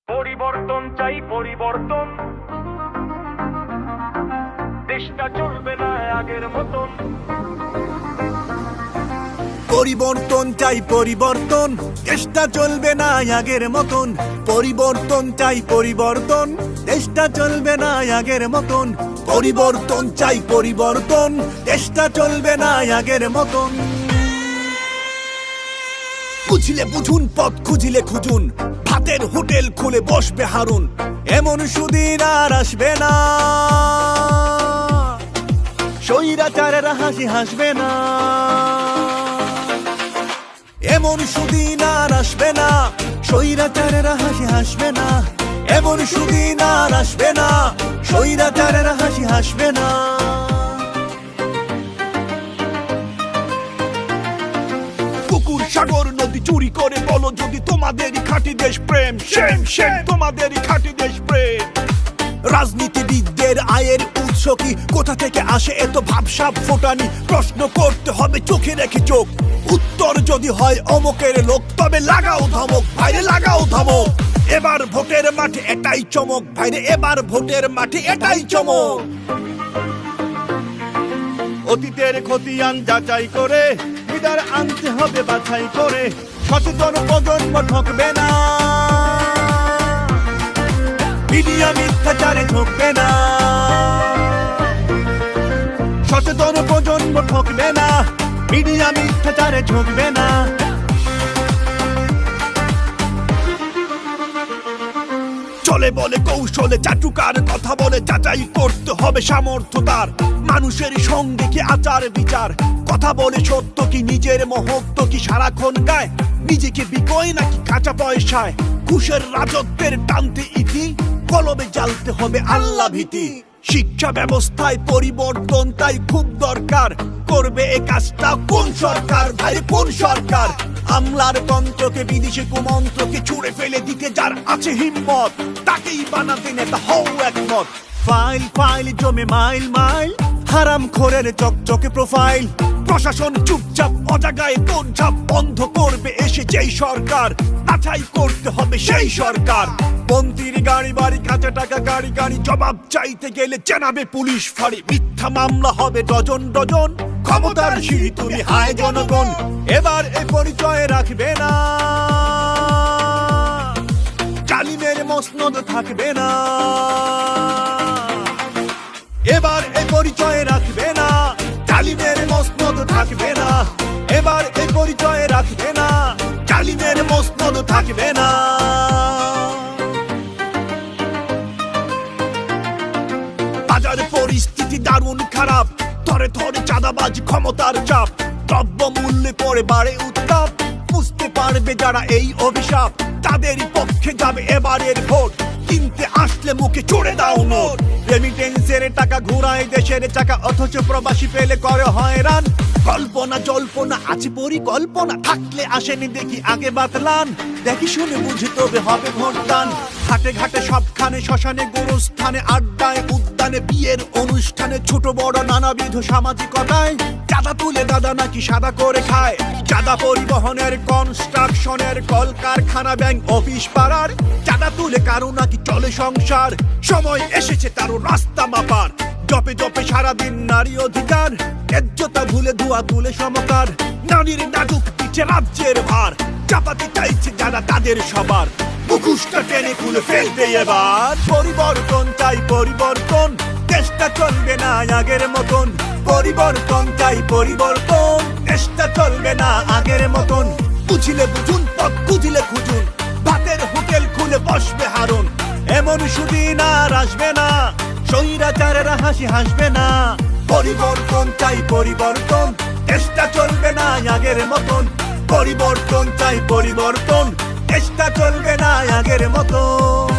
পরিবর্তন চাই, পরিবর্তন। দেশটা চলবে না আগের মতন। পরিবর্তন চাই, পরিবর্তন। দেশটা চলবে না আগের মতন। পরিবর্তন চাই, পরিবর্তন। দেশটা চলবে না আগের মতন। পরিবর্তন চাই, পরিবর্তন। দেশটা চলবে না আগের মতন। বুঝলে বুঝুন, পথ খুঁজিলে খুঁজুন। ভাতের হোটেল খুলে বসবে হারুন। এমন সুদিন আর আসবে না। স্বৈরাচারেরা হাসি হাসবে না। এমন সুদিন আর আসবে না। স্বৈরাচারেরা হাসি হাসবে না। এমন সুদিন আর আসবে না। স্বৈরাচারেরা হাসি হাসবে না। পুকুর সাগর নদী চুরি করে বলো যদি তোমাদেরই খাঁটি দেশ প্রেম। শেম শেম, তোমাদেরই খাঁটি দেশ প্রেম। রাজনীতিবিদদের আয়ের উৎস কি? কোথা থেকে আসে এত ভাবসাব ফোটানি? প্রশ্ন করতে হবে চোখে রেখে চোখ। উত্তর যদি হয় অমকের লোক, তবে লাগাও ধমক ভাইরে, লাগাও ধমক। এবার ভোটের মাঠে এটাই চমক ভাইরে, এবার ভোটের মাঠে এটাই চমক। অতীতের খতিয়ান যাচাই করে লিডার আনতে হবে বাছাই করে। সচেতন প্রজন্ম ঠকবে না। মিডিয়া মিথ্যাচারে ঠকবে না। সচেতন প্রজন্ম ঠকবে না। মিডিয়া মিথ্যাচারে ঠকবে না। চলে বলে কৌশলে চাটুকার কথা বলে যাচাই করতে হবে সামর্থ্য তার। মানুষের সঙ্গে কি আচার বিচার? কথা বলে সত্য কি নিজের মহত্ব কি? সারাক্ষণ গায় নিজেকে বিকয় নাকি কাঁচা পয়সায়? ঘুষের রাজত্বের টানতে ইতি, কলবে জ্বালতে হবে আল্লাহ ভীতি। শিক্ষা ব্যবস্থায় পরিবর্তন তাই খুব দরকার। করবে এ কাজটা কোন সরকার ভাই, কোন সরকার? আমলার তন্ত্রকে বিদেশি কুমন্ত্রকে ছুড়ে ফেলে দিতে যার আছে হিম্মত, তাকেই বানাতে নেতা হও একমত। ফাইল ফাইল জমে মাইল মাইল, হারাম খোরের চকচকে প্রোফাইল। প্রশাসন চুপচাপ অজাগায় তোড়ঝাপ বন্ধ করবে এসে যেই সরকার। বাছাই করতে হবে সেই সরকার। মন্ত্রীর গাড়ি বাড়ি, কাঁচা টাকা গাড়ি গাড়ি। জবাব চাইতে গেলে চেনাবে পুলিশ ফাঁড়ি। মিথ্যা মামলা হবে ডজন ডজন। ক্ষমতার সিঁড়ি তুলি হায় জনগণ। এবার এ পরিচয় রাখবে না। জালিমের মসনদ থাকবে না। এবার এ পরিচয় রাখবে না। জালিমের মসনদ থাকবে না। এবার এ পরিচয় রাখবে না। জালিমের মসনদ থাকবে না। বাজার পরিস্থিতি দারুণ খারাপ। ধরে ধরে চাঁদাবাজ ক্ষমতার চাপ। দ্রব্য মূল্যে পরে বাড়ে উত্তাপ। বুঝতে পারবে যারা এই অভিশাপ, তাদেরই পক্ষে যাবে এবারের ভোট। কিনতে আসলে মুখে চড়ে দাও নোট। রেমিটেন্সের টাকা ঘুরায় দেশের চাকা, অথচ প্রবাসী পেলে করে হয়রান। কল্পনা জল্পনা আছে পরিকল্পনা, থাকলে আসেনি দেখি আগে বাতলান। দেখি শুনে বুঝে তবে হবে ভোটদান। ঘাটে ঘাটে সবখানে, শ্মশানে গুরুস্থানে, আড্ডায় উদ্যানে, বিয়ের অনুষ্ঠানে, ছোট বড় নানাবিধ সামাজিকতায়। চাঁদা তুলে দাদা নাকি সাদা করে খায়। চাঁদা পরিবহনের, কনস্ট্রাকশনের, কলকারখানা, ব্যাংক অফিস পাড়ার। চাঁদা তুলে কারো নাকি চলে সংসার। সময় এসেছে তারও রাস্তা মাপার। জপে জপে সারাদিন নারী অধিকার। ন্যায্যতা ভুলে ধোয়া তুলে সমকার। নারীর নাজুক পিছে রাজ্যের ভার। চাপাতে চাইছে যারা তাদের সবার। মুখোশটা টেনে খুলে ফেলবে এবার। পরিবর্তন চাই, পরিবর্তন। দেশটা চলবে না আগের মতন। পরিবর্তন চাই, পরিবর্তন। দেশটা চলবে না আগের মতন। বুঝিলে বুঝুন, পথ খুঁজিলে খুঁজুন। ভাতের হোটেল খুলে বসবে হারুন। এমন সুদিন আর আসবে না। স্বৈরাচারেরা হাসি হাসবে না। পরিবর্তন চাই, পরিবর্তন। দেশটা চলবে না আগের মতন। পরিবর্তন চাই, পরিবর্তন। দেশটা চলবে না আগের মতন।